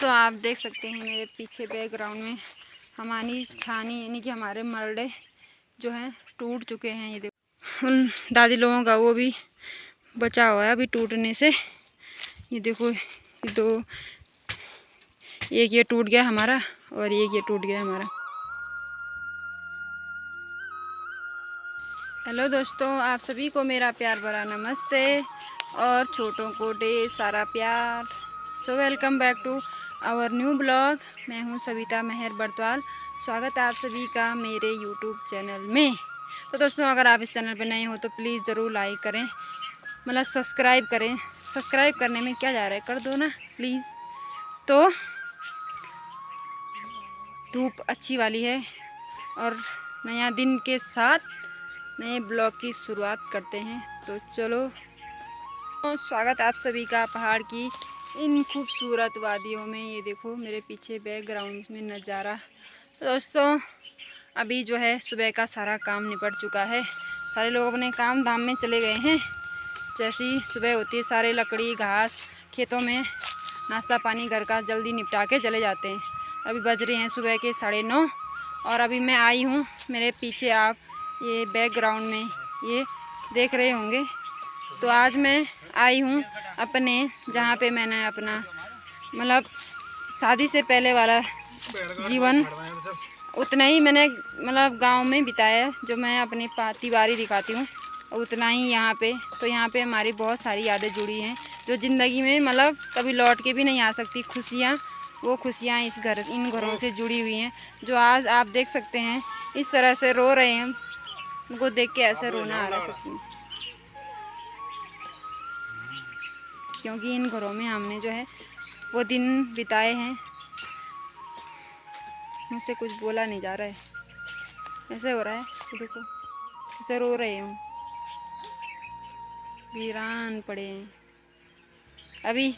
दोस्तों आप देख सकते हैं मेरे पीछे बैकग्राउंड में हमारी छानी यानी कि हमारे मरड़े जो हैं टूट चुके हैं। ये देखो उन दादी लोगों का वो भी बचा हुआ है अभी टूटने से। ये देखो ये दो, एक ये टूट गया हमारा और एक ये टूट गया हमारा। हेलो दोस्तों, आप सभी को मेरा प्यार भरा नमस्ते और छोटों को ढेर सारा प्यार। So welcome back to our new blog. मैं हूं सविता मेहर बर्तवाल। स्वागत है आप सभी का मेरे यूट्यूब चैनल में। तो दोस्तों अगर आप इस चैनल पर नए हो तो प्लीज़ ज़रूर लाइक करें, मतलब सब्सक्राइब करें। सब्सक्राइब करने में क्या जा रहा है, कर दो ना प्लीज़। तो धूप अच्छी वाली है और नया दिन के साथ नए ब्लॉग की शुरुआत करते हैं। तो चलो, स्वागत आप सभी का पहाड़ की इन खूबसूरत वादियों में। ये देखो मेरे पीछे बैकग्राउंड में नज़ारा। तो दोस्तों अभी जो है सुबह का सारा काम निपट चुका है। सारे लोग अपने काम धाम में चले गए हैं। जैसी सुबह होती है सारे लकड़ी घास खेतों में नाश्ता पानी घर का जल्दी निपटा के चले जाते हैं। अभी बज रहे हैं सुबह के 9:30 और अभी मैं आई हूँ। मेरे पीछे आप ये बैकग्राउंड में ये देख रहे होंगे। तो आज मैं आई हूँ अपने जहाँ पे मैंने अपना मतलब शादी से पहले वाला जीवन उतना ही मैंने मतलब गांव में बिताया, जो मैं अपनी तिवारी दिखाती हूँ उतना ही यहाँ पे। तो यहाँ पे हमारी बहुत सारी यादें जुड़ी हैं जो ज़िंदगी में मतलब कभी लौट के भी नहीं आ सकती। खुशियाँ, वो खुशियाँ इन घरों से जुड़ी हुई हैं जो आज आप देख सकते हैं इस तरह से रो रहे हैं। उनको देख के ऐसा रोना आ रहा है सच में, क्योंकि इन घरों में हमने जो है वो दिन बिताए हैं। मुझसे कुछ बोला नहीं जा रहा है, ऐसे हो रहा है। तो देखो ऐसे रो रहे हूँ, वीरान पड़े हैं। अभी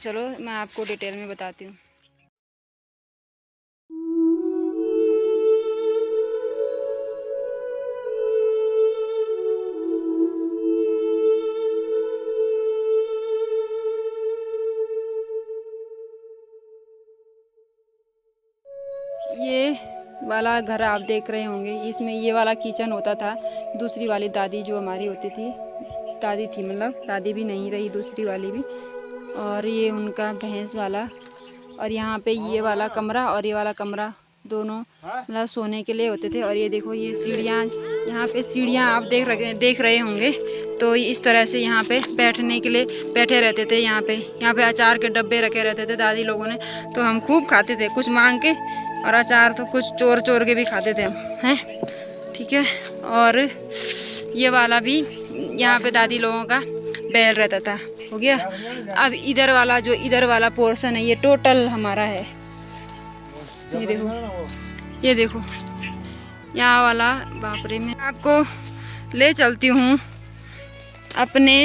चलो मैं आपको डिटेल में बताती हूँ। ये वाला घर आप देख रहे होंगे, इसमें ये वाला किचन होता था। दूसरी वाली दादी जो हमारी होती थी, दादी थी मतलब दादी भी नहीं रही दूसरी वाली भी। और ये उनका भैंस वाला, और यहाँ पे ये वाला कमरा और ये वाला कमरा दोनों मतलब सोने के लिए होते थे। और ये देखो ये सीढ़ियाँ, यहाँ पे सीढ़ियाँ आप देख रहे होंगे। तो इस तरह से यहाँ पे बैठने के लिए बैठे रहते थे। यहाँ पे अचार के डब्बे रखे रहते थे दादी लोगों ने। तो हम खूब खाते थे कुछ मांग के, और अचार तो कुछ चोर चोर के भी खाते थे हम, हैं ठीक है। और ये वाला भी यहाँ पे दादी लोगों का बैल रहता था। हो गया। अब इधर वाला पोर्शन है ये टोटल हमारा है। ये देखो यहाँ वाला। बाप रे, मैं आपको ले चलती हूँ अपने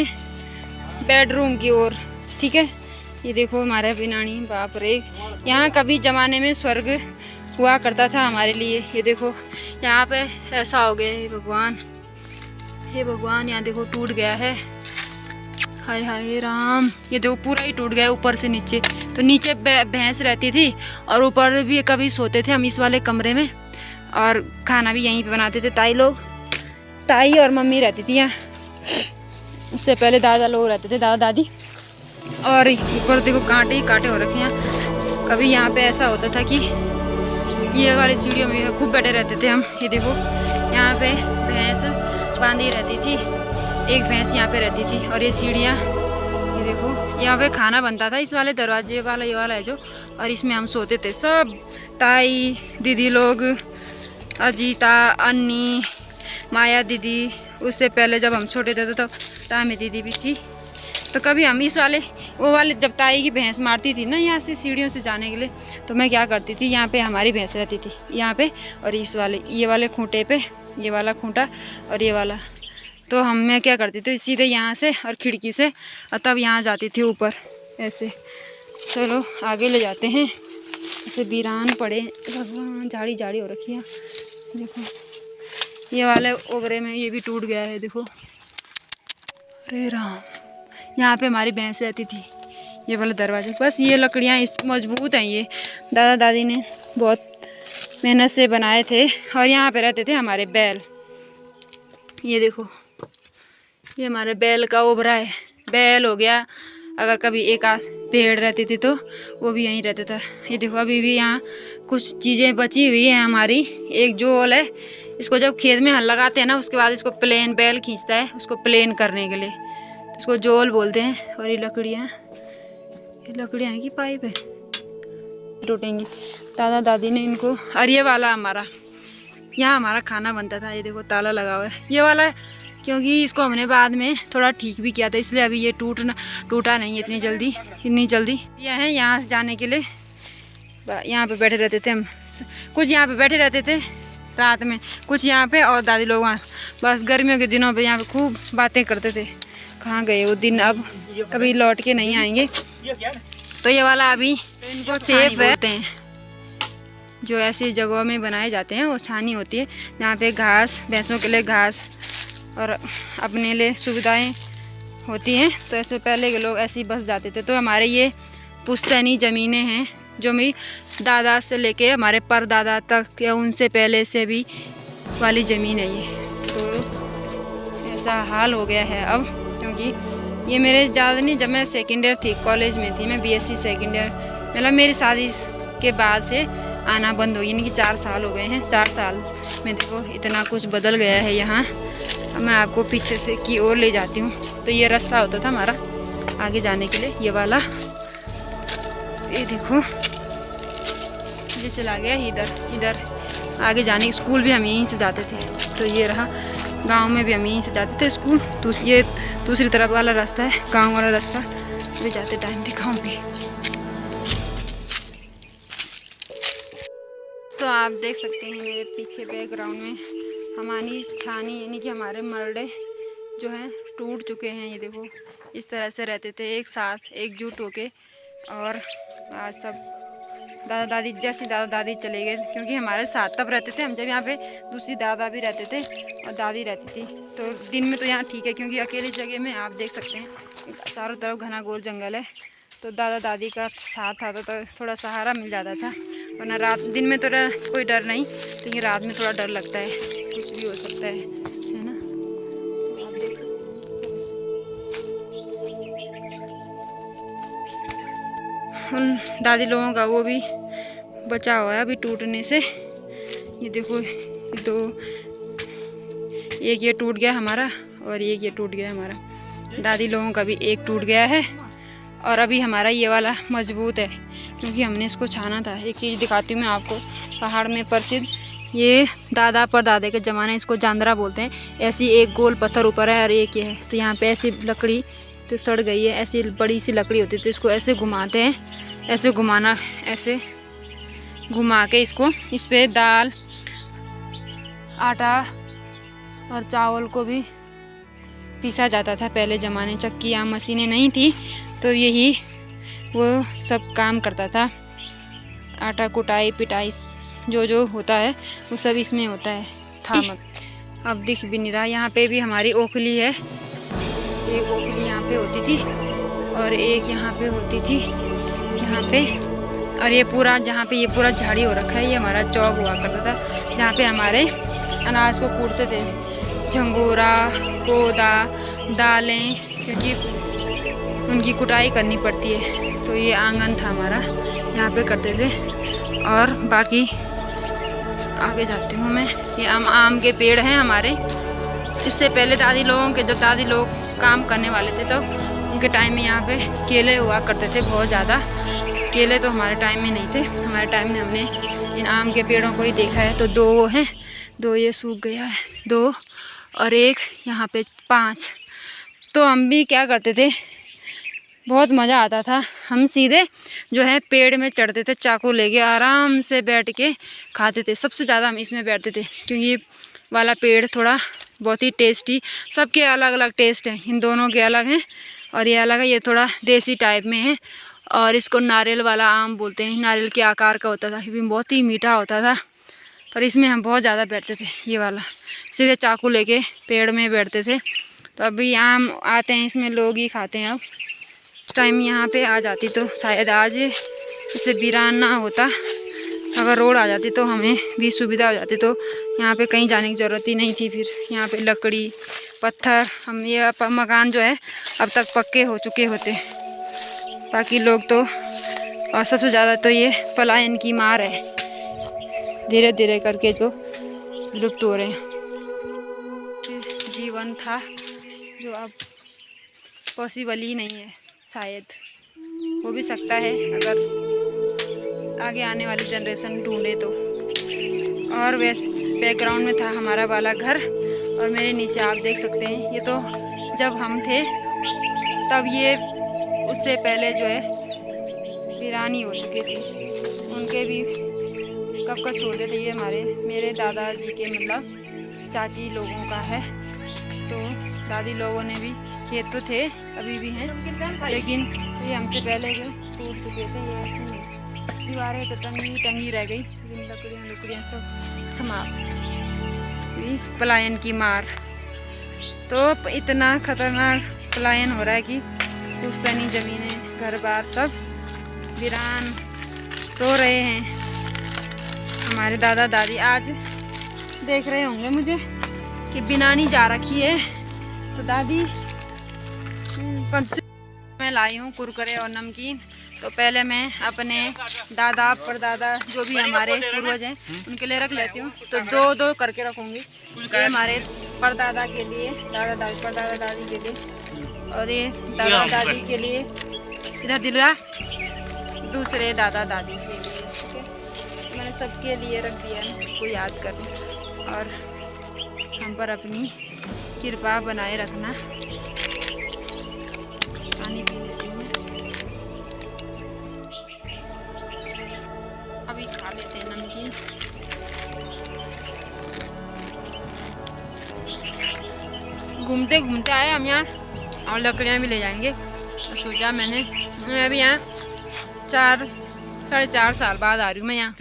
बेडरूम की ओर, ठीक है। ये देखो हमारा बिनानी, बाप रे, यहाँ कभी ज़माने में स्वर्ग हुआ करता था हमारे लिए। ये देखो यहाँ पे ऐसा हो गया। हे भगवान, यहाँ देखो टूट गया है। हाय हाय राम, ये देखो पूरा ही टूट गया ऊपर से नीचे। तो नीचे भैंस रहती थी और ऊपर भी कभी सोते थे हम इस वाले कमरे में, और खाना भी यहीं पे बनाते थे। ताई और मम्मी रहती थी यहाँ। उससे पहले दादा लोग रहते थे, दादा दादी। और ऊपर देखो कांटे ही कांटे हो रखे हैं। कभी यहाँ पे ऐसा होता था कि ये वाली सीढ़ियों में खूब बैठे रहते थे हम। ये देखो यहाँ पे भैंस बांधी रहती थी, एक भैंस यहाँ पे रहती थी। और ये सीढ़ियाँ, ये देखो यहाँ पे खाना बनता था इस वाले दरवाजे वाला, ये वाला है जो। और इसमें हम सोते थे सब, ताई दीदी लोग, अजीता, अन्नी, माया दीदी। उससे पहले जब हम छोटे थे तो रामी दीदी भी थी। तो कभी हम इस वाले वो वाले, जब ताई की भैंस मारती थी ना यहाँ से सीढ़ियों से जाने के लिए, तो मैं क्या करती थी, यहाँ पे हमारी भैंस रहती थी यहाँ पे, और इस वाले ये वाले खूंटे पे, ये वाला खूंटा और ये वाला। तो मैं क्या करती थी सीधे यहाँ से और खिड़की से, और तब यहाँ जाती थी ऊपर ऐसे। चलो आगे ले जाते हैं। ऐसे वीरान पड़े, भगवान, झाड़ी झाड़ी हो रखी है। देखो ये वाले ओबरे में ये भी टूट गया है, देखो। अरे राम, यहाँ पे हमारी भैंस रहती थी। ये वाला दरवाजा। बस ये लकड़ियाँ इस मजबूत हैं, ये दादा दादी ने बहुत मेहनत से बनाए थे। और यहाँ पे रहते थे हमारे बैल। ये देखो, ये हमारे बैल का ओबरा है। बैल हो गया, अगर कभी एक आध भेड़ रहती थी तो वो भी यहीं रहता था। ये देखो अभी भी यहाँ कुछ चीज़ें बची हुई हैं हमारी। एक जोल है, इसको जब खेत में हल लगाते हैं ना, उसके बाद इसको प्लेन बैल खींचता है उसको प्लेन करने के लिए, तो इसको जोल बोलते हैं। और ये लकड़ियाँ हैं कि पाइप है, टूटेंगी। दादा दादी ने इनको, और ये वाला हमारा, यहाँ हमारा खाना बनता था। ये देखो ताला लगा हुआ है ये वाला, क्योंकि इसको हमने बाद में थोड़ा ठीक भी किया था, इसलिए अभी ये टूटा नहीं इतनी जल्दी। ये है यहाँ से जाने के लिए, यहाँ पे बैठे रहते थे हम। कुछ यहाँ पे बैठे रहते थे रात में, कुछ यहाँ पे, और दादी लोग वहाँ। बस गर्मियों के दिनों पे यहाँ पे खूब बातें करते थे। कहाँ गए वो दिन, अब कभी लौट के नहीं आएंगे। तो ये वाला अभी इनको सेफ रहते हैं, जो ऐसी जगहों में बनाए जाते हैं वो छानी होती है, जहाँ पे घास, भैंसों के लिए घास और अपने लिए सुविधाएं होती हैं। तो ऐसे पहले के लोग ऐसे ही बस जाते थे। तो हमारे ये पुश्तैनी ज़मीनें हैं, जो मेरी दादा से लेके हमारे परदादा तक या उनसे पहले से भी वाली ज़मीन है ये। तो ऐसा हाल हो गया है अब, क्योंकि ये मेरे ज़्यादा नहीं, जब मैं सेकेंड ईयर थी, कॉलेज में थी मैं, BSc सेकेंड ईयर, मतलब मेरी शादी के बाद से आना बंद हो गई, यानी कि 4 साल हो गए हैं। 4 साल में देखो इतना कुछ बदल गया है यहाँ। अब मैं आपको पीछे से की ओर ले जाती हूँ। तो ये रास्ता होता था हमारा आगे जाने के लिए, ये वाला। ये देखो ये चला गया इधर आगे जाने, स्कूल भी हम यहीं से जाते थे। तो ये रहा, गांव में भी हम यहीं से जाते थे स्कूल। तो ये दूसरी तरफ वाला रास्ता है, गांव वाला रास्ता भी जाते टाइम थे गाँव पे। तो आप देख सकते हैं मेरे पीछे बैकग्राउंड में हमारी छानी, यानी कि हमारे मरडे जो हैं टूट चुके हैं। ये देखो इस तरह से रहते थे एक साथ एकजुट होके। और आज सब दादा दादी, जैसे दादा दादी चले गए, क्योंकि हमारे साथ तब रहते थे हम जब यहाँ पे दूसरी दादा भी रहते थे और दादी रहती थी। तो दिन में तो यहाँ ठीक है, क्योंकि अकेली जगह में आप देख सकते हैं चारों तरफ घना गोल जंगल है। तो दादा दादी का साथ आता तो थोड़ा सहारा मिल जाता था, वरना रात दिन में तो कोई डर नहीं, लेकिन रात में थोड़ा डर लगता है, कुछ भी हो सकता है ना। तो आप देख उन दादी लोगों का वो भी बचा हुआ है अभी टूटने से। ये देखो दो, एक ये टूट गया हमारा और एक ये टूट गया हमारा। दादी लोगों का भी एक टूट गया है और अभी हमारा ये वाला मजबूत है, क्योंकि हमने इसको छाना था। एक चीज़ दिखाती हूँ मैं आपको, पहाड़ में प्रसिद्ध, ये दादा परदादे के ज़माने, इसको जांदरा बोलते हैं। ऐसी एक गोल पत्थर ऊपर है और एक ये है। तो यहाँ पे ऐसी लकड़ी तो सड़ गई है, ऐसी बड़ी सी लकड़ी होती है, तो इसको ऐसे घुमाते हैं, ऐसे घुमाना, ऐसे घुमा के इसको, इस पर दाल, आटा और चावल को भी पीसा जाता था पहले ज़माने। चक्की या मशीनें नहीं थी, तो यही वो सब काम करता था। आटा कुटाई पिटाई जो होता है वो सब इसमें होता है था। अब दिख भी नहीं रहा। यहाँ पे भी हमारी ओखली है, एक ओखली यहाँ पे होती थी और एक यहाँ पे होती थी यहाँ पे। और ये पूरा, जहाँ पे ये पूरा झाड़ी हो रखा है, ये हमारा चौक हुआ करता था, जहाँ पे हमारे अनाज को कूटते थे, झंगोरा, कोदा, दालें, क्योंकि उनकी कुटाई करनी पड़ती है। तो ये आंगन था हमारा, यहाँ पे करते थे। और बाकी आगे जाती हूँ मैं। ये आम के पेड़ हैं हमारे। इससे पहले दादी लोगों के, जब दादी लोग काम करने वाले थे तो उनके टाइम में यहाँ पे केले हुआ करते थे बहुत ज़्यादा। केले तो हमारे टाइम में नहीं थे, हमारे टाइम में हमने इन आम के पेड़ों को ही देखा है। तो 2 वो हैं, 2 ये सूख गया है, 2 और एक यहाँ पे 5। तो हम भी क्या करते थे, बहुत मज़ा आता था। हम सीधे जो है पेड़ में चढ़ते थे, चाकू लेके आराम से बैठ के खाते थे। सबसे ज़्यादा हम इसमें बैठते थे, क्योंकि ये वाला पेड़ थोड़ा बहुत ही टेस्टी, सबके अलग अलग टेस्ट हैं, इन दोनों के अलग हैं और ये अलग है। ये थोड़ा देसी टाइप में है और इसको नारियल वाला आम बोलते हैं। नारियल के आकार का होता था, ये भी बहुत ही मीठा होता था। पर इसमें हम बहुत ज़्यादा बैठते थे, ये वाला सीधे चाकू लेके पेड़ में बैठते थे। तो अभी आम आते हैं, इसमें लोग ही खाते हैं अब। उस टाइम यहाँ पे आ जाती तो शायद आज इसे वीरान ना होता। अगर रोड आ जाती तो हमें भी सुविधा हो जाती, तो यहाँ पे कहीं जाने की ज़रूरत ही नहीं थी। फिर यहाँ पे लकड़ी पत्थर, हम ये मकान जो है अब तक पक्के हो चुके होते। बाकी लोग तो, और सबसे ज़्यादा तो ये पलायन की मार है, धीरे धीरे करके जो लुप्त हो रहे हैं। जीवन था जो अब पॉसिबल ही नहीं है। शायद हो भी सकता है अगर आगे आने वाली जनरेशन ढूंढे तो। और वैसे बैकग्राउंड में था हमारा वाला घर, और मेरे नीचे आप देख सकते हैं, ये तो जब हम थे तब ये उससे पहले जो है वीरानी हो चुकी थी। उनके भी कब का छोड़ते थे। ये मेरे दादाजी के मतलब चाची लोगों का है। तो दादी लोगों ने भी खेत तो थे, अभी भी हैं, लेकिन ये हमसे पहले जो टूट चुके थे। ये ऐसी दीवारें तो टंगी रह गई, लकड़ियाँ सब समाप्त। पलायन की मार तो इतना खतरनाक पलायन हो रहा है कि पुश्तैनी ज़मीनें, घर बार सब वीरान रो रहे हैं। हमारे दादा दादी आज देख रहे होंगे मुझे कि बिनानी जा रखी है। तो दादी मैं लाई हूँ कुरकुरे और नमकीन। तो पहले मैं अपने दादा परदादा जो भी हमारे पूर्वज हैं उनके लिए रख लेती हूँ। तो दो दो करके रखूँगी। ये हमारे परदादा के लिए, दादा दादी परदादा दादी के लिए, और ये दादा दादी के लिए इधर दिला, दूसरे दादा दादी के लिए। ठीक है, मैंने सबके लिए रख दिया है, सबको याद करें और हम पर अपनी कृपा बनाए रखना। पानी पी लेती हूँ, अभी खा लेते हैं नमकीन। घूमते घूमते आए हम यहाँ, और लकड़ियाँ भी ले जाएंगे। तो सोचा मैं भी यहाँ 4-4.5 साल बाद आ रही हूँ मैं यहाँ।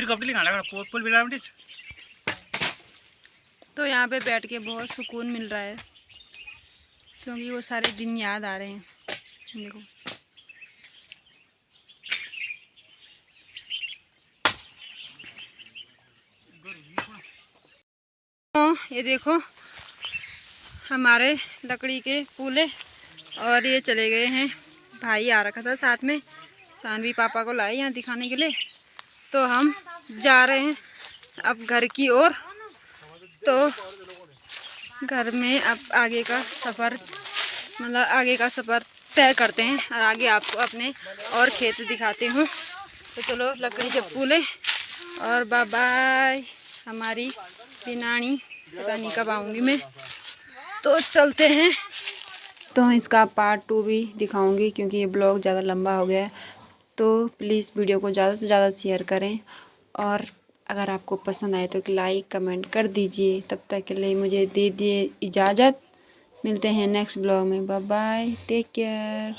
तो यहाँ पे बैठ के बहुत सुकून मिल रहा है, क्योंकि वो सारे दिन याद आ रहे हैं। देखो ये देखो हमारे लकड़ी के पुले, और ये चले गए हैं। भाई आ रखा था साथ में, चांदवी पापा को लाए यहाँ दिखाने के लिए। तो हम जा रहे हैं अब घर की ओर। तो घर में अब आगे का सफ़र, मतलब आगे का सफ़र तय करते हैं, और आगे आपको अपने और खेत दिखाते हूँ। तो चलो लकड़ी के पुले, और बाय बाय हमारी बिनानी, पता नहीं कब आऊँगी मैं। तो चलते हैं। तो इसका पार्ट 2 भी दिखाऊंगी, क्योंकि ये ब्लॉग ज़्यादा लंबा हो गया है। तो प्लीज़ वीडियो को ज़्यादा से ज़्यादा शेयर करें, और अगर आपको पसंद आए तो लाइक कमेंट कर दीजिए। तब तक के लिए मुझे दे दिए इजाज़त। मिलते हैं नेक्स्ट ब्लॉग में। Bye bye, take care.